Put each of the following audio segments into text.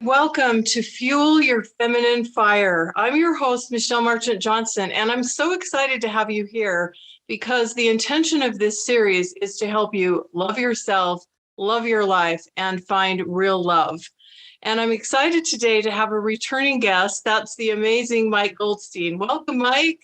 Welcome to Fuel Your Feminine Fire. I'm your host, Michelle Marchant Johnson, and I'm so excited to have you here because the intention of this series is to help you love yourself, love your life, and find real love. And I'm excited today to have a returning guest. That's the amazing Mike Goldstein. Welcome, Mike.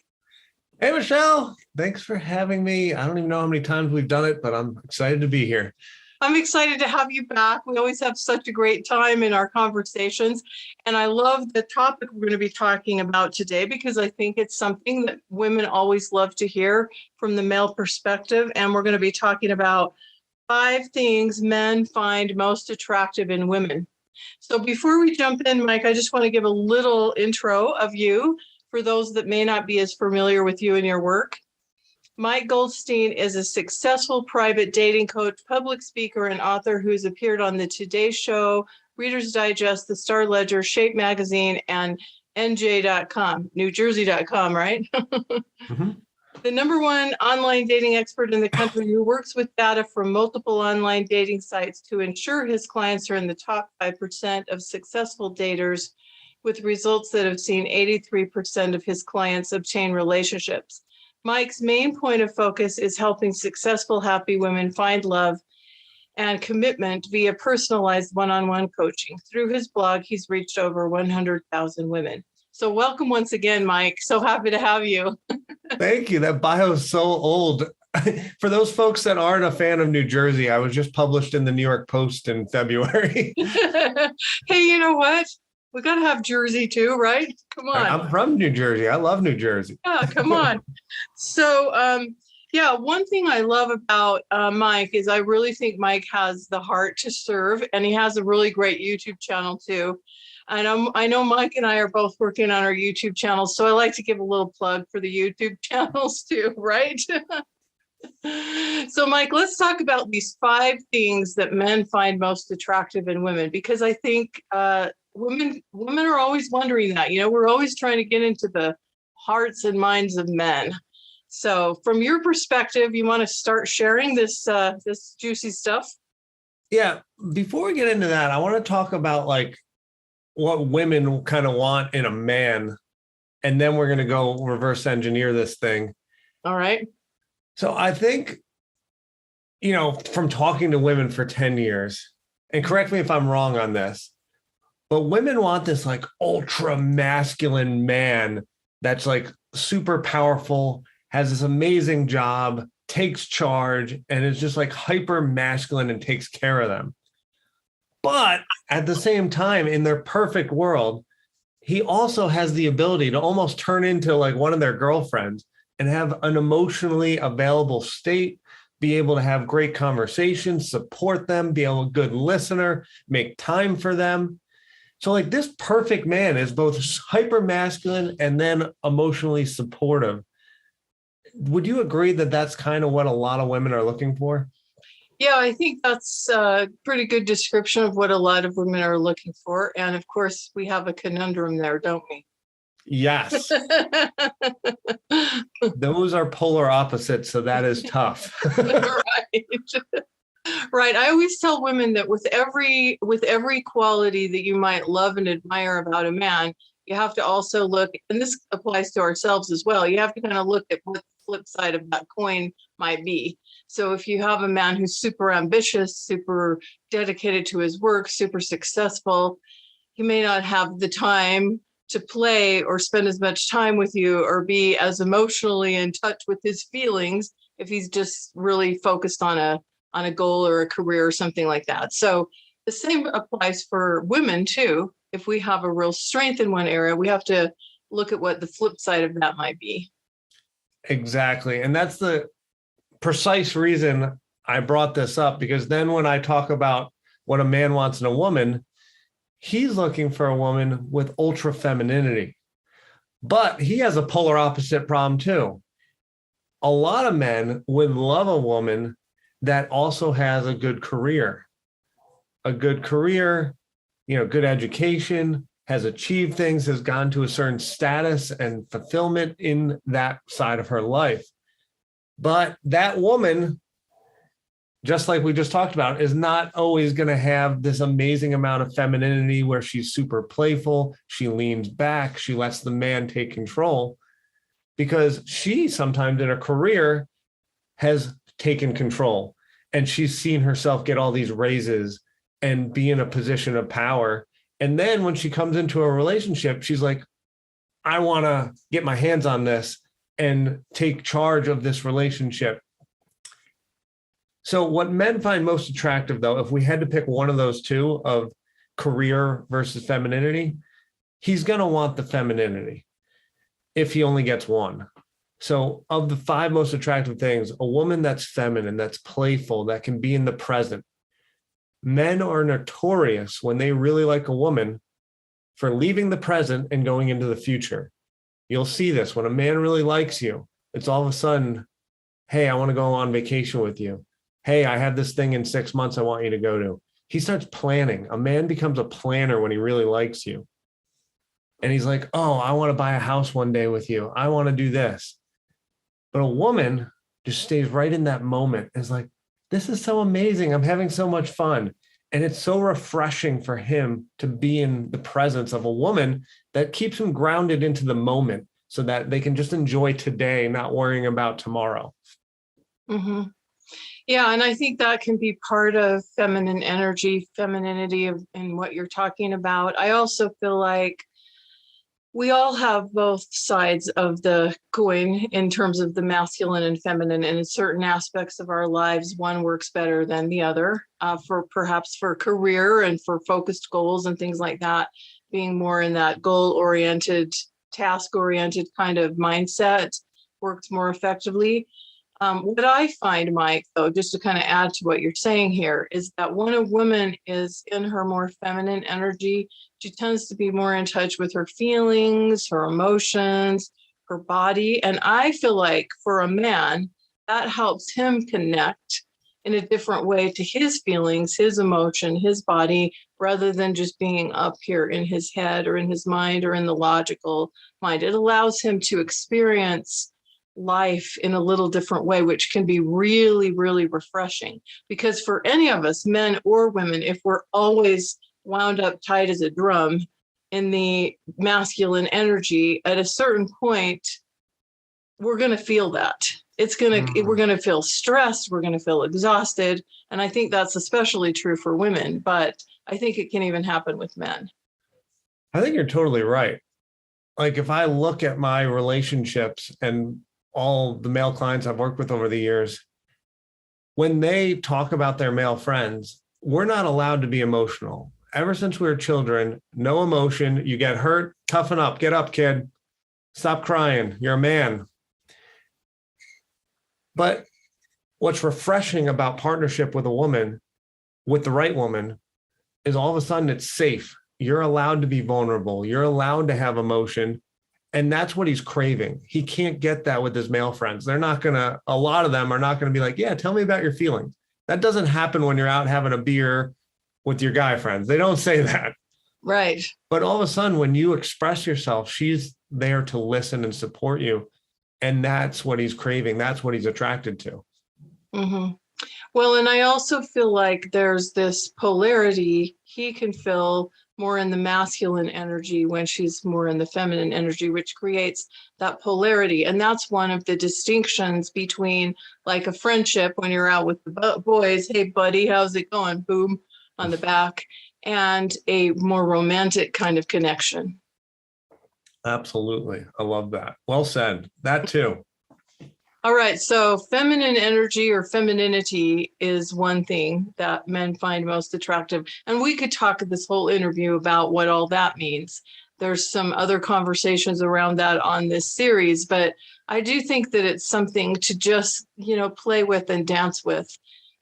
Hey, Michelle. Thanks for having me. I don't even know how many times we've done it, but I'm excited to be here. I'm excited to have you back. We always have such a great time in our conversations. And I love the topic we're going to be talking about today because I think it's something that women always love to hear from the male perspective. And we're going to be talking about 5 things men find most attractive in women. So before we jump in, Mike, I just want to give a little intro of you for those that may not be as familiar with you and your work. Mike Goldstein is a successful private dating coach, public speaker, and author who's appeared on the Today Show, Reader's Digest, The Star Ledger, Shape Magazine, and NJ.com, NewJersey.com, right? Mm-hmm. The #1 online dating expert in the country who works with data from multiple online dating sites to ensure his clients are in the top 5% of successful daters, with results that have seen 83% of his clients obtain relationships. Mike's main point of focus is helping successful, happy women find love and commitment via personalized one-on-one coaching. Through his blog, he's reached over 100,000 women. So welcome once again, Mike. So happy to have you. Thank you. That bio is so old. For those folks that aren't a fan of New Jersey, I was just published in the New York Post in February. Hey, you know what? We got to have Jersey too, right? Come on. I'm from New Jersey. I love New Jersey. Yeah, come on. So, one thing I love about Mike is I really think Mike has the heart to serve, and he has a really great YouTube channel too. And I know Mike and I are both working on our YouTube channels, so I like to give a little plug for the YouTube channels too, right? So, Mike, let's talk about these 5 things that men find most attractive in women, because I think women are always wondering that. We're always trying to get into the hearts and minds of men. So, from your perspective, you want to start sharing this juicy stuff? Yeah. Before we get into that, I want to talk about like what women kind of want in a man, and then we're going to go reverse engineer this thing. All right. So I think, from talking to women for 10 years, and correct me if I'm wrong on this, but women want this like ultra masculine man that's like super powerful, has this amazing job, takes charge, and is just like hyper masculine and takes care of them. But at the same time, in their perfect world, he also has the ability to almost turn into like one of their girlfriends and have an emotionally available state, be able to have great conversations, support them, be a good listener, make time for them. So like this perfect man is both hyper masculine and then emotionally supportive. Would you agree that that's kind of what a lot of women are looking for? Yeah, I think that's a pretty good description of what a lot of women are looking for. And of course, we have a conundrum there, don't we? Yes. Those are polar opposites, so that is tough. Right. Right. I always tell women that with every quality that you might love and admire about a man, you have to also look, and this applies to ourselves as well, you have to kind of look at what the flip side of that coin might be. So if you have a man who's super ambitious, super dedicated to his work, super successful, he may not have the time to play or spend as much time with you or be as emotionally in touch with his feelings if he's just really focused on a goal or a career or something like that. So the same applies for women too. If we have a real strength in one area, we have to look at what the flip side of that might be. Exactly. And that's the precise reason I brought this up, because then when I talk about what a man wants in a woman, he's looking for a woman with ultra femininity. But he has a polar opposite problem too. A lot of men would love a woman that also has a good career, good education, has achieved things, has gone to a certain status and fulfillment in that side of her life. But that woman just like we just talked about, is not always going to have this amazing amount of femininity where she's super playful, she leans back, she lets the man take control, because she sometimes in her career has taken control and she's seen herself get all these raises and be in a position of power. And then when she comes into a relationship, she's like, I want to get my hands on this and take charge of this relationship. So what men find most attractive, though, if we had to pick one of those two, of career versus femininity, he's going to want the femininity if he only gets one. So of the 5 most attractive things, a woman that's feminine, that's playful, that can be in the present. Men are notorious when they really like a woman for leaving the present and going into the future. You'll see this when a man really likes you. It's all of a sudden, hey, I want to go on vacation with you. Hey, I have this thing in 6 months I want you to go to. He starts planning. A man becomes a planner when he really likes you. And he's like, oh, I want to buy a house one day with you. I want to do this. But a woman just stays right in that moment. Is like, this is so amazing. I'm having so much fun. And it's so refreshing for him to be in the presence of a woman that keeps him grounded into the moment so that they can just enjoy today, not worrying about tomorrow. Mm-hmm. Yeah, and I think that can be part of feminine energy, femininity in what you're talking about. I also feel like we all have both sides of the coin in terms of the masculine and feminine, and in certain aspects of our lives, one works better than the other, for perhaps for career and for focused goals and things like that, being more in that goal-oriented, task-oriented kind of mindset works more effectively. What I find, Mike, though, just to kind of add to what you're saying here, is that when a woman is in her more feminine energy, she tends to be more in touch with her feelings, her emotions, her body. And I feel like for a man, that helps him connect in a different way to his feelings, his emotion, his body, rather than just being up here in his head or in his mind or in the logical mind. It allows him to experience life in a little different way, which can be really, really refreshing. Because for any of us, men or women, if we're always wound up tight as a drum in the masculine energy, at a certain point, we're going to feel that. We're going to feel stressed. We're going to feel exhausted. And I think that's especially true for women, but I think it can even happen with men. I think you're totally right. Like if I look at my relationships and all the male clients I've worked with over the years, when they talk about their male friends, we're not allowed to be emotional. Ever since we were children, no emotion. You get hurt, toughen up, get up, kid. Stop crying. You're a man. But what's refreshing about partnership with a woman, with the right woman, is all of a sudden it's safe. You're allowed to be vulnerable. You're allowed to have emotion. And that's what he's craving. He can't get that with his male friends. A lot of them are not going to be like, yeah, tell me about your feelings. That doesn't happen when you're out having a beer with your guy friends. They don't say that. Right. But all of a sudden, when you express yourself, she's there to listen and support you. And that's what he's craving. That's what he's attracted to. Mm-hmm. Well, and I also feel like there's this polarity. He can feel more in the masculine energy when she's more in the feminine energy, which creates that polarity. And that's one of the distinctions between like a friendship when you're out with the boys, hey, buddy, how's it going? Boom on the back, and a more romantic kind of connection. Absolutely. I love that. Well said. That too. All right. So feminine energy or femininity is one thing that men find most attractive. And we could talk this whole interview about what all that means. There's some other conversations around that on this series, but I do think that it's something to just, play with and dance with,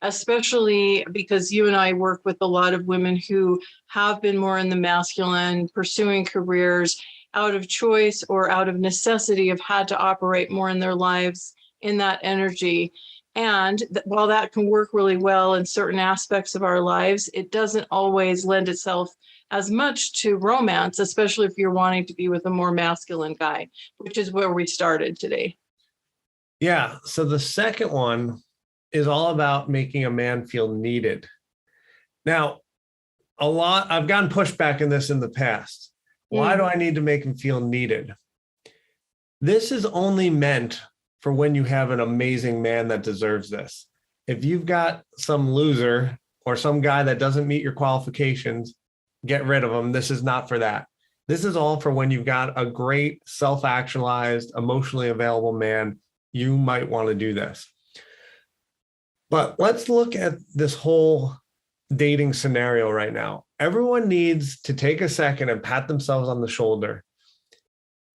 especially because you and I work with a lot of women who have been more in the masculine, pursuing careers out of choice or out of necessity, have had to operate more in their lives in that energy. And while that can work really well in certain aspects of our lives, it doesn't always lend itself as much to romance, especially if you're wanting to be with a more masculine guy, which is where we started today. Yeah. So the second one is all about making a man feel needed. Now, I've gotten pushback in this in the past. Why do I need to make him feel needed? This is only meant for when you have an amazing man that deserves this. If you've got some loser or some guy that doesn't meet your qualifications, get rid of him. This is not for that. This is all for when you've got a great self-actualized, emotionally available man. You might want to do this. But let's look at this whole dating scenario right now. Everyone needs to take a second and pat themselves on the shoulder.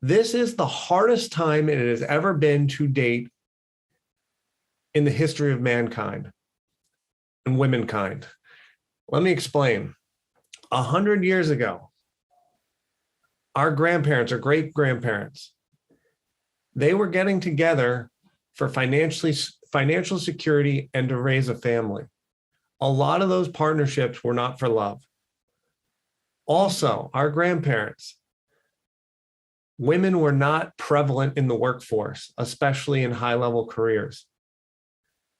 This is the hardest time it has ever been to date in the history of mankind and womankind. Let me explain. 100 years ago, our grandparents or great-grandparents, they were getting together for financial security and to raise a family. A lot of those partnerships were not for love. Also, our grandparents, women were not prevalent in the workforce, especially in high-level careers.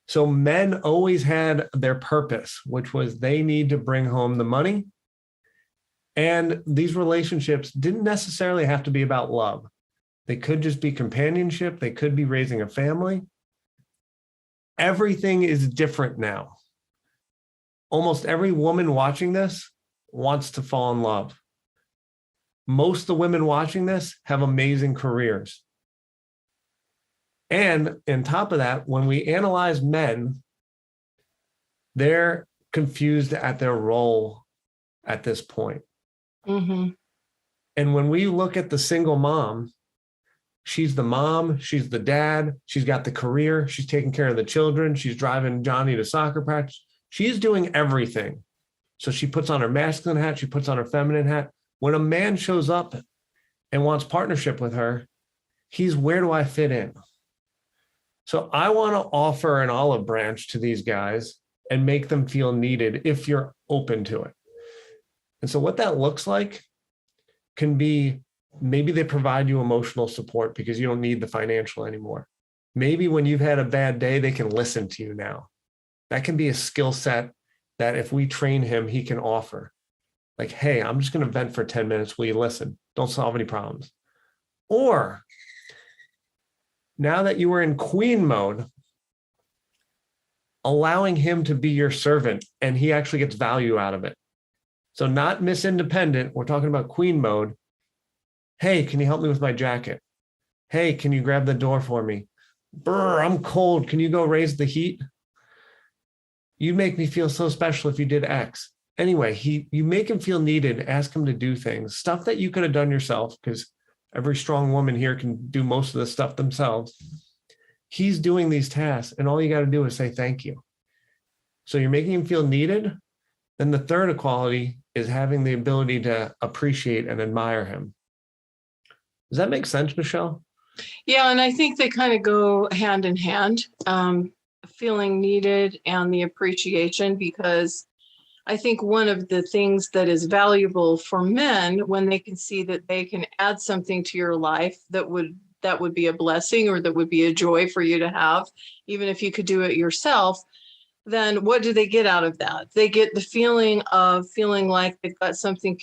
So men always had their purpose, which was they need to bring home the money. And these relationships didn't necessarily have to be about love. They could just be companionship. They could be raising a family. Everything is different now. Almost every woman watching this wants to fall in love. Most of the women watching this have amazing careers. And on top of that, when we analyze men, they're confused at their role at this point. Mm-hmm. And when we look at the single mom, she's the mom, she's the dad, she's got the career, she's taking care of the children, she's driving Johnny to soccer practice. She's doing everything. So she puts on her masculine hat, she puts on her feminine hat. When a man shows up and wants partnership with her, he's, where do I fit in? So I want to offer an olive branch to these guys and make them feel needed if you're open to it. And so what that looks like can be, maybe they provide you emotional support because you don't need the financial anymore. Maybe when you've had a bad day, they can listen to you now. That can be a skill set that if we train him, he can offer. Like, hey, I'm just going to vent for 10 minutes. Will you listen? Don't solve any problems. Or now that you are in queen mode, allowing him to be your servant and he actually gets value out of it. So not Miss Independent, we're talking about queen mode. Hey, can you help me with my jacket? Hey, can you grab the door for me? Brr, I'm cold. Can you go raise the heat? You make me feel so special if you did X. Anyway, you make him feel needed, ask him to do things, stuff that you could have done yourself, because every strong woman here can do most of the stuff themselves. He's doing these tasks, and all you got to do is say thank you. So you're making him feel needed. Then the third equality is having the ability to appreciate and admire him. Does that make sense, Michelle? Yeah, and I think they kind of go hand in hand, feeling needed and the appreciation, because I think one of the things that is valuable for men when they can see that they can add something to your life that would be a blessing or that would be a joy for you to have, even if you could do it yourself, then what do they get out of that? They get the feeling like they've got something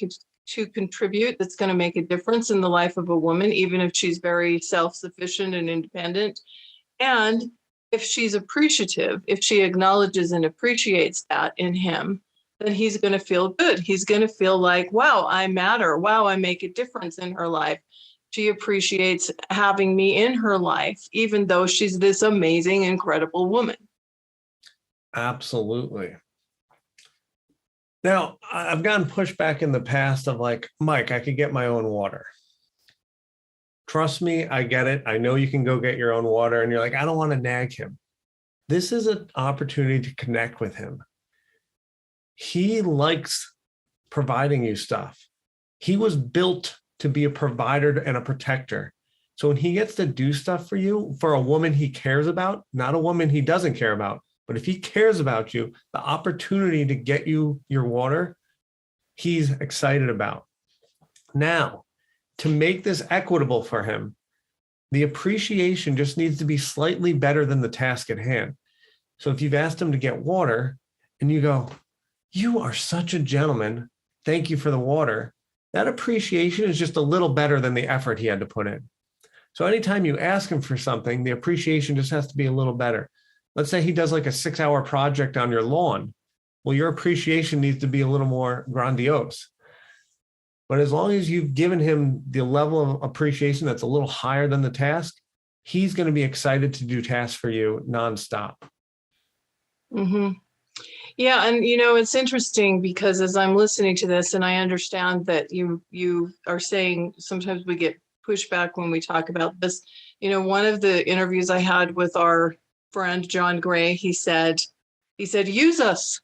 to contribute that's going to make a difference in the life of a woman, even if she's very self-sufficient and independent. And if she's appreciative, if she acknowledges and appreciates that in him, then he's going to feel good. He's going to feel like, wow, I matter. Wow, I make a difference in her life. She appreciates having me in her life, even though she's this amazing, incredible woman. Absolutely. Now, I've gotten pushback in the past of like, Mike, I could get my own water. Trust me, I get it. I know you can go get your own water. And you're like, I don't want to nag him. This is an opportunity to connect with him. He likes providing you stuff. He was built to be a provider and a protector. So when he gets to do stuff for you, for a woman he cares about, not a woman he doesn't care about, but if he cares about you, the opportunity to get you your water, he's excited about. Now, to make this equitable for him, the appreciation just needs to be slightly better than the task at hand. So if you've asked him to get water and you go, you are such a gentleman, thank you for the water, that appreciation is just a little better than the effort he had to put in. So anytime you ask him for something, the appreciation just has to be a little better. Let's say he does like a 6-hour project on your lawn. Well, your appreciation needs to be a little more grandiose. But as long as you've given him the level of appreciation that's a little higher than the task, he's going to be excited to do tasks for you nonstop. Mm-hmm. Yeah. And, it's interesting because as I'm listening to this, and I understand that you are saying sometimes we get pushback when we talk about this. One of the interviews I had with our friend, John Gray, he said, use us.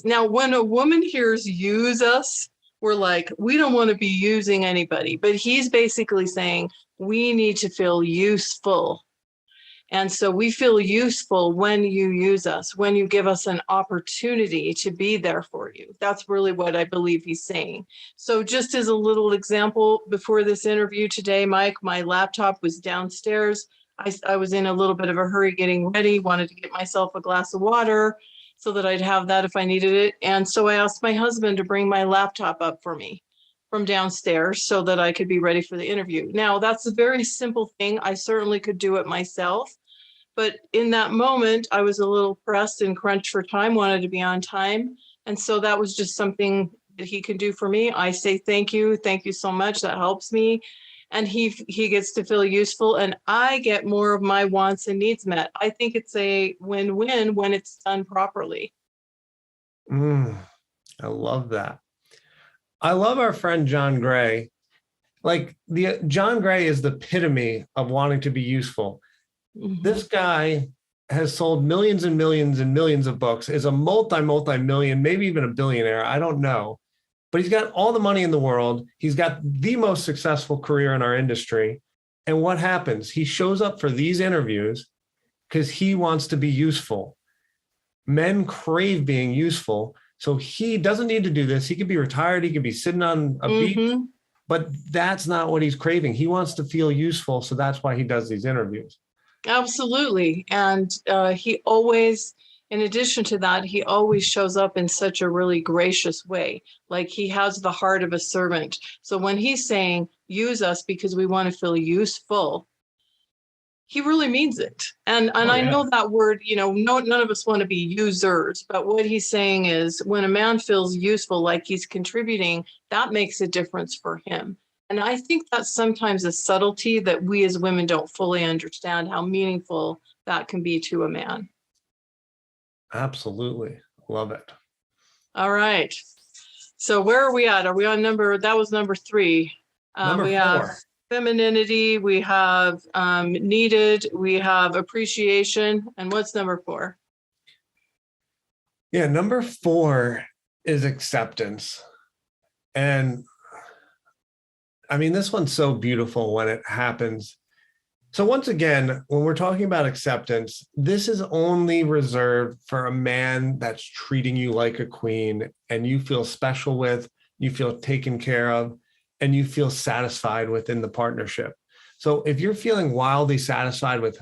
Now, when a woman hears use us, we're like, we don't want to be using anybody, but he's basically saying we need to feel useful. And so we feel useful when you use us, when you give us an opportunity to be there for you. That's really what I believe he's saying. So just as a little example, before this interview today, Mike, my laptop was downstairs. I was in a little bit of a hurry getting ready, wanted to get myself a glass of water so that I'd have that if I needed it. And so I asked my husband to bring my laptop up for me from downstairs so that I could be ready for the interview. Now, that's a very simple thing. I certainly could do it myself. But in that moment, I was a little pressed and crunched for time, wanted to be on time. And so that was just something that he can do for me. I say, thank you so much. That helps me. And he gets to feel useful and I get more of my wants and needs met. I think it's a win-win when it's done properly. I love that. I love our friend John Gray. John Gray is the epitome of wanting to be useful. Mm-hmm. This guy has sold millions and millions and millions of books, is a multi-million, maybe even a billionaire. I don't know. But he's got all the money in the world. He's got the most successful career in our industry. And what happens? He shows up for these interviews because he wants to be useful. Men crave being useful. So he doesn't need to do this. He could be retired. He could be sitting on a beach. But that's not what he's craving. He wants to feel useful. So that's why he does these interviews. Absolutely. And he always, in addition to that, he always shows up in such a really gracious way. Like he has the heart of a servant. So when he's saying, use us because we want to feel useful, he really means it. And I know that word, none of us want to be users, but what he's saying is when a man feels useful, like he's contributing, that makes a difference for him. And I think that's sometimes a subtlety that we as women don't fully understand how meaningful that can be to a man. Absolutely. Love it. All right. So where are we at? Are we on that was number 3. Number 4. Have femininity, we have needed, we have appreciation. And what's number 4? Yeah, number 4 is acceptance. And I mean, this one's so beautiful when it happens. So once again, when we're talking about acceptance, this is only reserved for a man that's treating you like a queen and you feel special with, you feel taken care of, and you feel satisfied within the partnership. So if you're feeling wildly satisfied with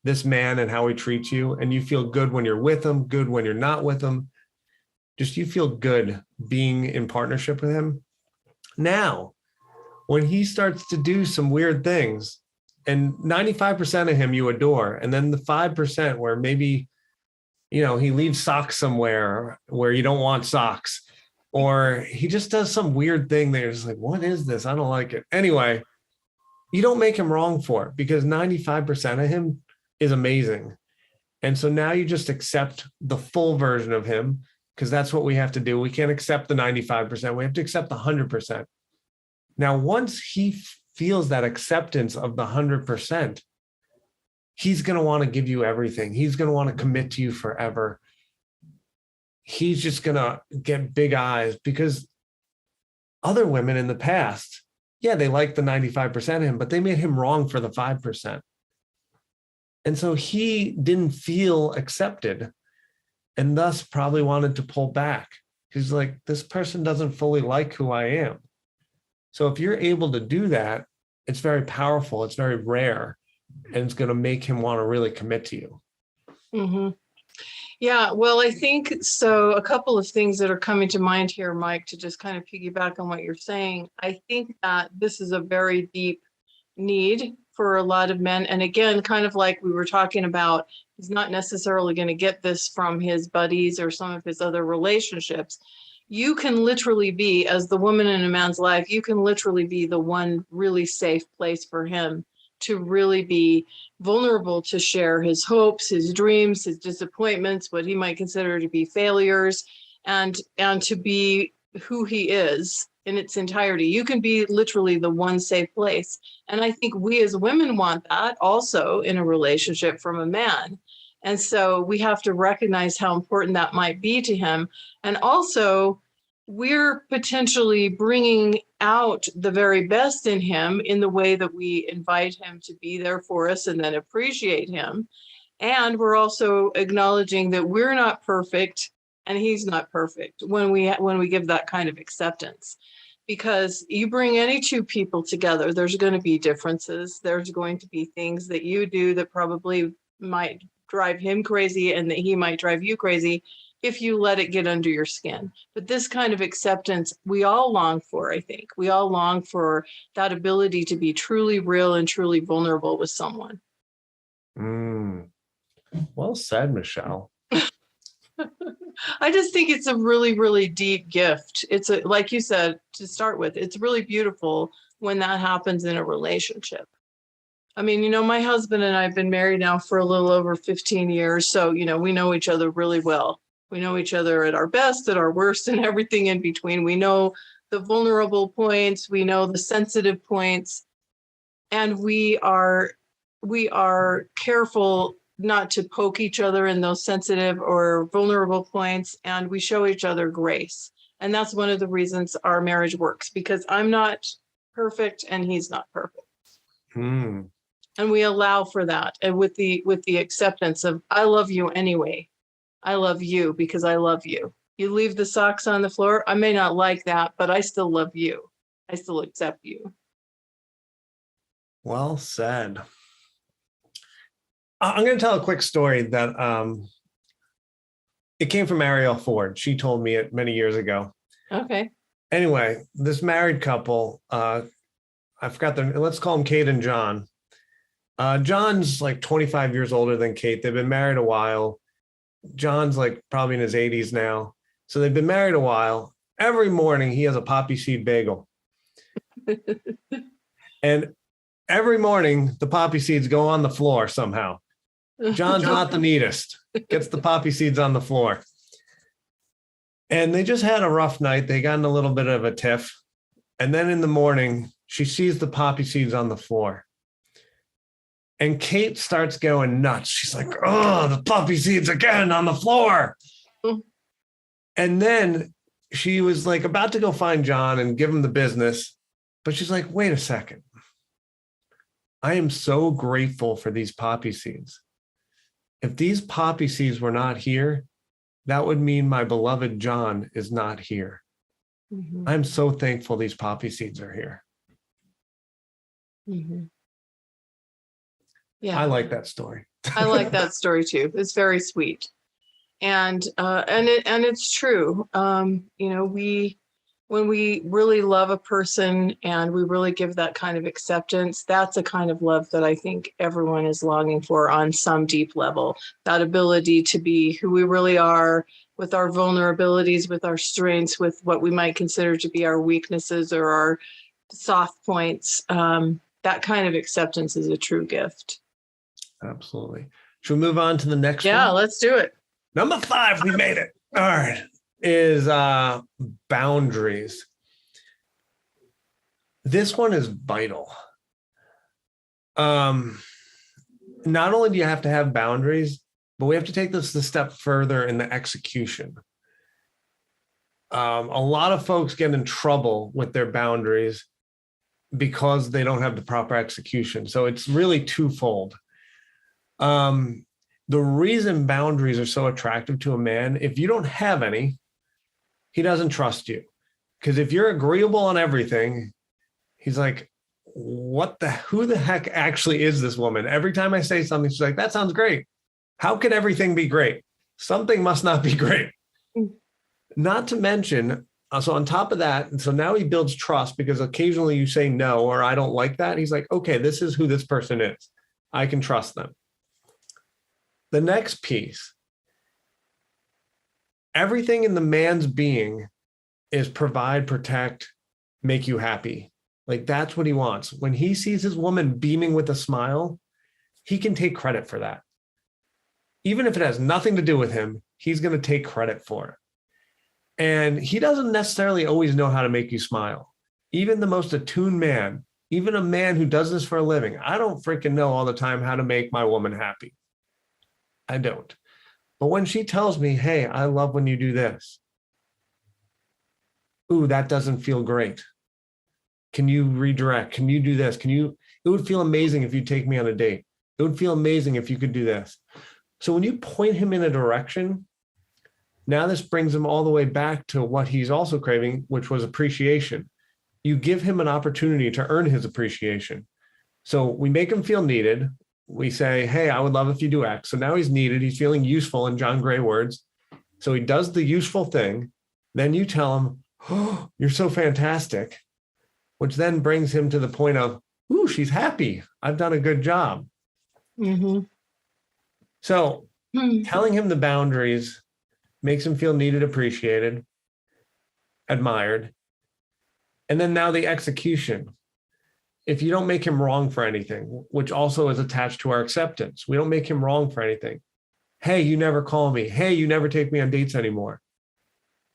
this man and how he treats you, and you feel good when you're with him, good when you're not with him, just you feel good being in partnership with him. Now, when he starts to do some weird things, and 95% of him you adore, and then the 5% where maybe, he leaves socks somewhere where you don't want socks, or he just does some weird thing that you're just like, what is this? I don't like it. Anyway, you don't make him wrong for it because 95% of him is amazing. And so now you just accept the full version of him because that's what we have to do. We can't accept the 95%. We have to accept the 100%. Now, once he feels that acceptance of the 100%, he's going to want to give you everything. He's going to want to commit to you forever. He's just going to get big eyes because other women in the past, they liked the 95% of him, but they made him wrong for the 5%. And so he didn't feel accepted and thus probably wanted to pull back. He's like, this person doesn't fully like who I am. So if you're able to do that, it's very powerful. It's very rare. And it's going to make him want to really commit to you. Hmm. Yeah, well, I think so. A couple of things that are coming to mind here, Mike, to just kind of piggyback on what you're saying. I think that this is a very deep need for a lot of men. And again, kind of like we were talking about, he's not necessarily going to get this from his buddies or some of his other relationships. You can literally be, as the woman in a man's life, you can literally be the one really safe place for him to really be vulnerable, to share his hopes, his dreams, his disappointments, what he might consider to be failures, and to be who he is in its entirety. You can be literally the one safe place. And I think we as women want that also in a relationship from a man. And so we have to recognize how important that might be to him. And also, we're potentially bringing out the very best in him in the way that we invite him to be there for us and then appreciate him. And we're also acknowledging that we're not perfect and he's not perfect when we give that kind of acceptance. Because you bring any two people together, there's going to be differences. There's going to be things that you do that probably might drive him crazy and that he might drive you crazy if you let it get under your skin. But this kind of acceptance, we all long for, I think. We all long for that ability to be truly real and truly vulnerable with someone. Well said, Michelle. I just think it's a really, really deep gift. It's like you said, to start with, it's really beautiful when that happens in a relationship. I mean, my husband and I have been married now for a little over 15 years. So, we know each other really well. We know each other at our best, at our worst, and everything in between. We know the vulnerable points. We know the sensitive points. And we are careful not to poke each other in those sensitive or vulnerable points. And we show each other grace. And that's one of the reasons our marriage works, because I'm not perfect and he's not perfect. And we allow for that. And with the acceptance of, I love you anyway. I love you because I love you. You leave the socks on the floor. I may not like that, but I still love you. I still accept you. Well said. I'm going to tell a quick story that it came from Ariel Ford. She told me it many years ago. Okay. Anyway, this married couple, I forgot let's call them Kate and John. John's like 25 years older than Kate. They've been married a while. John's like probably in his 80s now. So they've been married a while. Every morning he has a poppy seed bagel. And every morning the poppy seeds go on the floor somehow. John's not the neatest. Gets the poppy seeds on the floor. And they just had a rough night. They got in a little bit of a tiff. And then in the morning, she sees the poppy seeds on the floor. And Kate starts going nuts. She's like, oh, the poppy seeds again on the floor. And then she was like about to go find John and give him the business. But she's like, wait a second. I am so grateful for these poppy seeds. If these poppy seeds were not here, that would mean my beloved John is not here. Mm-hmm. I'm so thankful these poppy seeds are here. Mm-hmm. Yeah, I like that story. I like that story too. It's very sweet, and it's true. When we really love a person and we really give that kind of acceptance, that's a kind of love that I think everyone is longing for on some deep level. That ability to be who we really are, with our vulnerabilities, with our strengths, with what we might consider to be our weaknesses or our soft points. That kind of acceptance is a true gift. Absolutely. Should we move on to the next one? Yeah, let's do it. Number 5, we made it. All right. Is boundaries. This one is vital. Not only do you have to have boundaries, but we have to take this a step further in the execution. A lot of folks get in trouble with their boundaries because they don't have the proper execution. So it's really twofold. The reason boundaries are so attractive to a man, if you don't have any, he doesn't trust you. Because if you're agreeable on everything, he's like, who the heck actually is this woman? Every time I say something, she's like, that sounds great. How can everything be great? Something must not be great. Mm. Not to mention, so on top of that, so now he builds trust because occasionally you say no, or I don't like that. He's like, okay, this is who this person is. I can trust them. The next piece, everything in the man's being is provide, protect, make you happy. Like that's what he wants. When he sees his woman beaming with a smile, he can take credit for that. Even if it has nothing to do with him, he's going to take credit for it. And he doesn't necessarily always know how to make you smile. Even the most attuned man, even a man who does this for a living, I don't freaking know all the time how to make my woman happy. I don't. But when she tells me, hey, I love when you do this. Ooh, that doesn't feel great. Can you redirect? Can you do this? It would feel amazing if you take me on a date. It would feel amazing if you could do this. So when you point him in a direction, now this brings him all the way back to what he's also craving, which was appreciation. You give him an opportunity to earn his appreciation. So we make him feel needed. We say, hey, I would love if you do X. So now he's needed. He's feeling useful in John Gray words. So he does the useful thing. Then you tell him, oh, you're so fantastic, which then brings him to the point of, ooh, she's happy. I've done a good job. Mm-hmm. So telling him the boundaries makes him feel needed, appreciated, admired. And then now the execution. If you don't make him wrong for anything, which also is attached to our acceptance, we don't make him wrong for anything. Hey, you never call me. Hey, you never take me on dates anymore.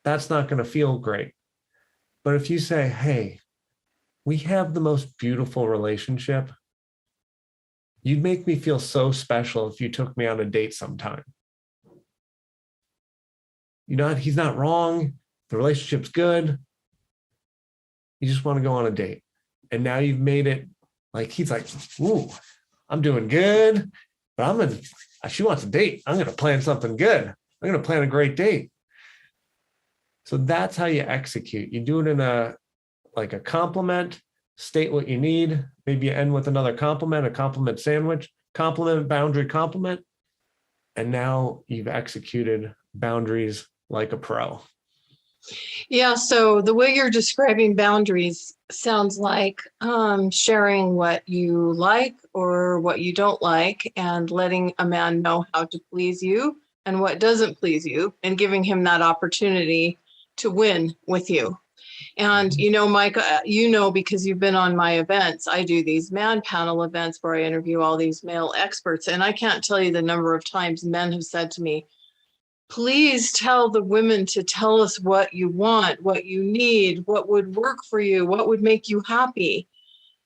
That's not going to feel great. But if you say, hey, we have the most beautiful relationship. You'd make me feel so special if you took me on a date sometime. He's not wrong. The relationship's good. You just want to go on a date. And now you've made it like, he's like, ooh, I'm doing good, but she wants a date. I'm going to plan something good. I'm going to plan a great date. So that's how you execute. You do it in a compliment, state what you need. Maybe you end with another compliment, a compliment sandwich, compliment, boundary, compliment. And now you've executed boundaries like a pro. Yeah, so the way you're describing boundaries sounds like sharing what you like or what you don't like and letting a man know how to please you and what doesn't please you and giving him that opportunity to win with you. And, Mike, because you've been on my events, I do these man panel events where I interview all these male experts. And I can't tell you the number of times men have said to me, please tell the women to tell us what you want, what you need, what would work for you, what would make you happy.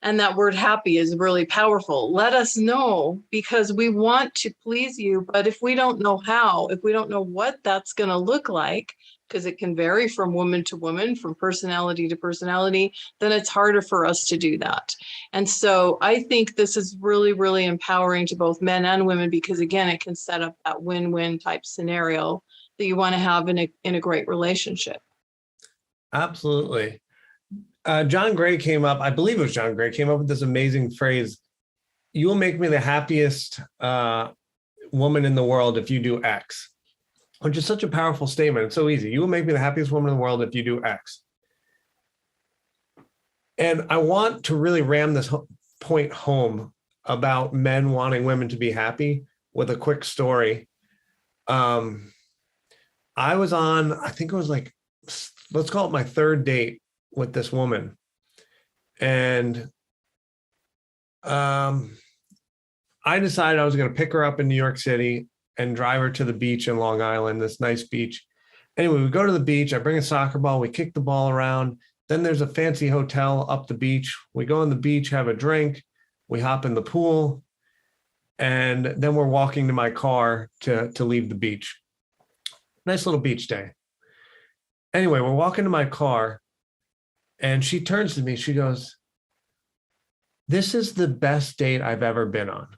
And that word happy is really powerful. Let us know because we want to please you. But if we don't know how, if we don't know what that's going to look like, because it can vary from woman to woman, from personality to personality, then it's harder for us to do that. And so I think this is really, really empowering to both men and women, because again, it can set up that win-win type scenario that you want to have in a great relationship. Absolutely. John Gray came up, I believe it was John Gray, came up with this amazing phrase, you will make me the happiest woman in the world if you do X. Which is such a powerful statement. It's so easy. You will make me the happiest woman in the world if you do X. And I want to really ram this point home about men wanting women to be happy with a quick story. I was on, I think it was let's call it my third date with this woman. And I decided I was going to pick her up in New York City and drive her to the beach in Long Island, this nice beach. Anyway, we go to the beach. I bring a soccer ball. We kick the ball around. Then there's a fancy hotel up the beach. We go on the beach, have a drink. We hop in the pool. And then we're walking to my car to leave the beach. Nice little beach day. Anyway, we're walking to my car. And she turns to me. She goes, this is the best date I've ever been on.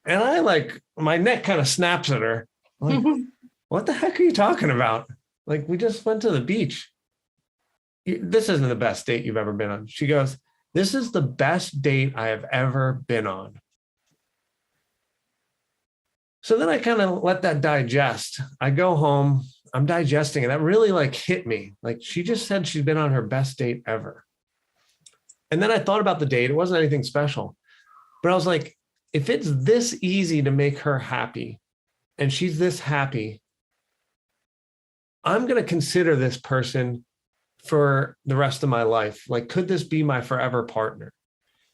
And I my neck kind of snaps at her. I'm like, what the heck are you talking about? We just went to the beach. This isn't the best date you've ever been on. She goes, this is the best date I have ever been on. So then I kind of let that digest. I go home, I'm digesting it. That really like hit me. Like she just said she's been on her best date ever. And then I thought about the date. It wasn't anything special, but I was like, if it's this easy to make her happy and she's this happy, I'm going to consider this person for the rest of my life. Like, could this be my forever partner?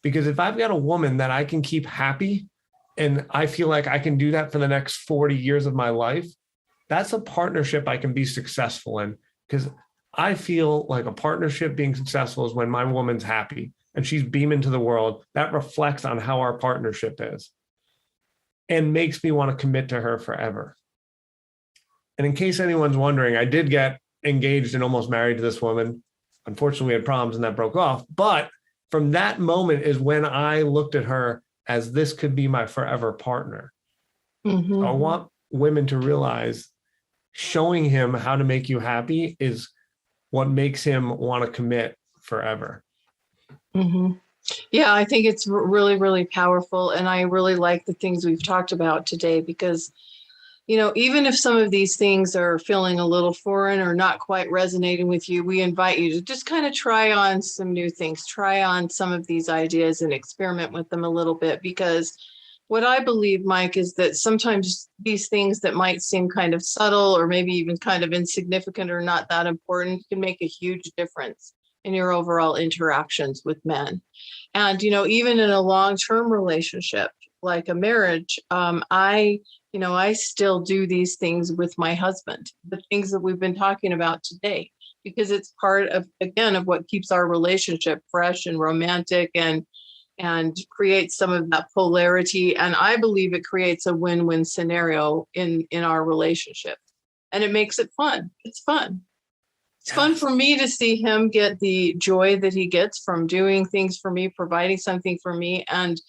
Because if I've got a woman that I can keep happy and I feel like I can do that for the next 40 years of my life, that's a partnership I can be successful in. Because I feel like a partnership being successful is when my woman's happy and she's beaming to the world. That reflects on how our partnership is and makes me want to commit to her forever. And in case anyone's wondering, I did get engaged and almost married to this woman. Unfortunately, we had problems and that broke off. But from that moment is when I looked at her as this could be my forever partner. Mm-hmm. I want women to realize showing him how to make you happy is what makes him want to commit forever. Mm-hmm. Yeah, I think it's really, really powerful. And I really like the things we've talked about today because, you know, even if some of these things are feeling a little foreign or not quite resonating with you, we invite you to just kind of try on some new things, try on some of these ideas and experiment with them a little bit. Because what I believe, Mike, is that sometimes these things that might seem kind of subtle or maybe even kind of insignificant or not that important can make a huge difference in your overall interactions with men. And, you know, even in a long-term relationship, like a marriage, I still do these things with my husband, the things that we've been talking about today, because it's part of, again, of what keeps our relationship fresh and romantic and creates some of that polarity. And I believe it creates a win-win scenario in our relationship. And it makes it fun. It's fun. It's fun for me to see him get the joy that he gets from doing things for me, providing something for me, and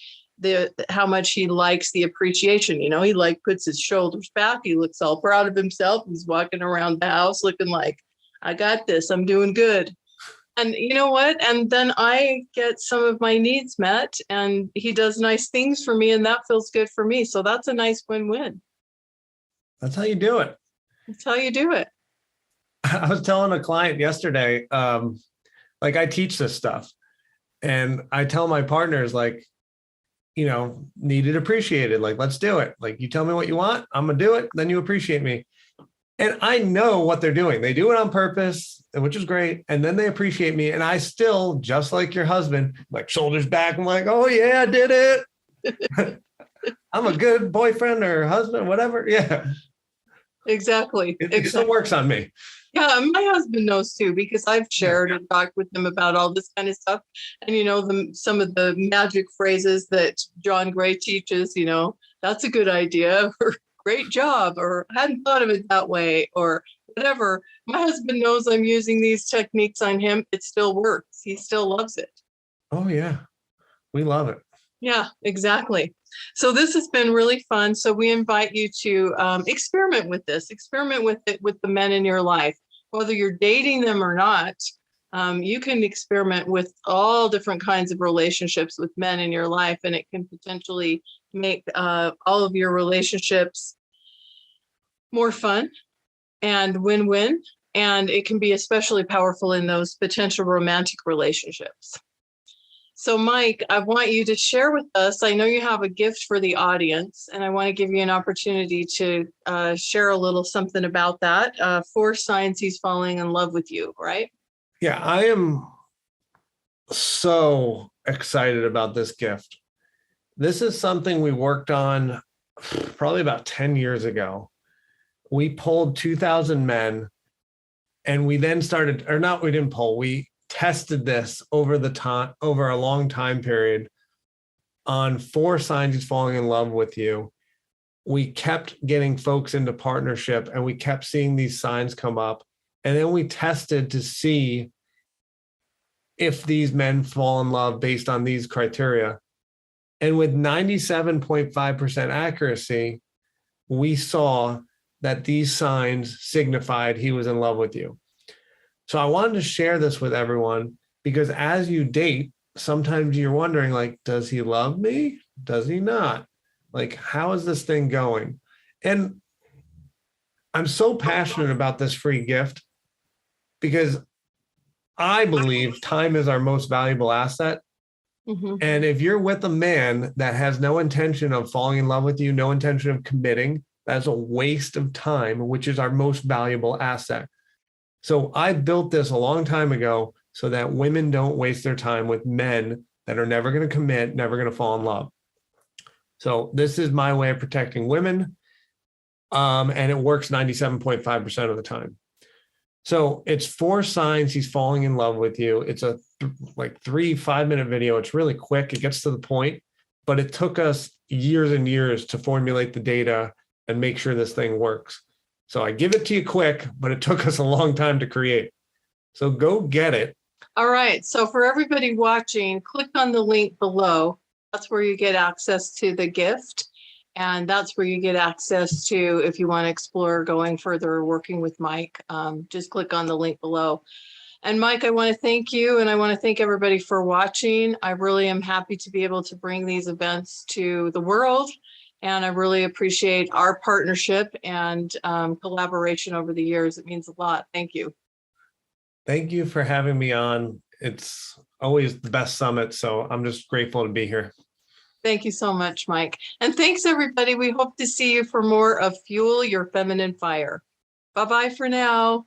how much he likes the appreciation. You know, he like puts his shoulders back. He looks all proud of himself. He's walking around the house looking like, I got this. I'm doing good. And you know what? And then I get some of my needs met and he does nice things for me and that feels good for me. So that's a nice win-win. That's how you do it. That's how you do it. I was telling a client yesterday, like I teach this stuff and I tell my partners like, you know, needed appreciated. Like, let's do it. Like you tell me what you want, I'm going to do it. Then you appreciate me. And I know what they're doing. They do it on purpose, which is great. And then they appreciate me. And I still, just like your husband, like shoulders back. I'm like, oh yeah, I did it. I'm a good boyfriend or husband, whatever. Yeah. Exactly. It still works on me. Yeah, my husband knows too, because I've shared and talked with him about all this kind of stuff. And, you know, some of the magic phrases that John Gray teaches, you know, that's a good idea, or great job, or I hadn't thought of it that way, or whatever. My husband knows I'm using these techniques on him. It still works. He still loves it. Oh, yeah. We love it. Yeah, exactly. So this has been really fun. So we invite you to experiment with this, experiment with it with the men in your life. Whether you're dating them or not, you can experiment with all different kinds of relationships with men in your life, and it can potentially make all of your relationships more fun and win-win. And it can be especially powerful in those potential romantic relationships. So, Mike, I want you to share with us, I know you have a gift for the audience, and I want to give you an opportunity to share a little something about that. 4 signs he's falling in love with you, right? Yeah, I am so excited about this gift. This is something we worked on probably about 10 years ago. We polled 2,000 men, and we then started, or not, we didn't poll, we tested this over a long time period on 4 signs he's falling in love with you. We kept getting folks into partnership and we kept seeing these signs come up. And then we tested to see if these men fall in love based on these criteria. And with 97.5% accuracy, we saw that these signs signified he was in love with you. So I wanted to share this with everyone because as you date, sometimes you're wondering, like, does he love me? Does he not? Like, how is this thing going? And I'm so passionate about this free gift because I believe time is our most valuable asset. Mhm. And if you're with a man that has no intention of falling in love with you, no intention of committing, that's a waste of time, which is our most valuable asset. So I built this a long time ago so that women don't waste their time with men that are never going to commit, never going to fall in love. So this is my way of protecting women. And it works 97.5% of the time. So it's 4 signs he's falling in love with you. It's a like 3-5 minute video. It's really quick. It gets to the point, but it took us years and years to formulate the data and make sure this thing works. So I give it to you quick, but it took us a long time to create. So go get it. All right. So for everybody watching, click on the link below. That's where you get access to the gift. And that's where you get access to, if you want to explore going further or working with Mike, just click on the link below. And Mike, I want to thank you, and I want to thank everybody for watching. I really am happy to be able to bring these events to the world. And I really appreciate our partnership and collaboration over the years. It means a lot. Thank you. Thank you for having me on. It's always the best summit. So I'm just grateful to be here. Thank you so much, Mike. And thanks, everybody. We hope to see you for more of Fuel Your Feminine Fire. Bye-bye for now.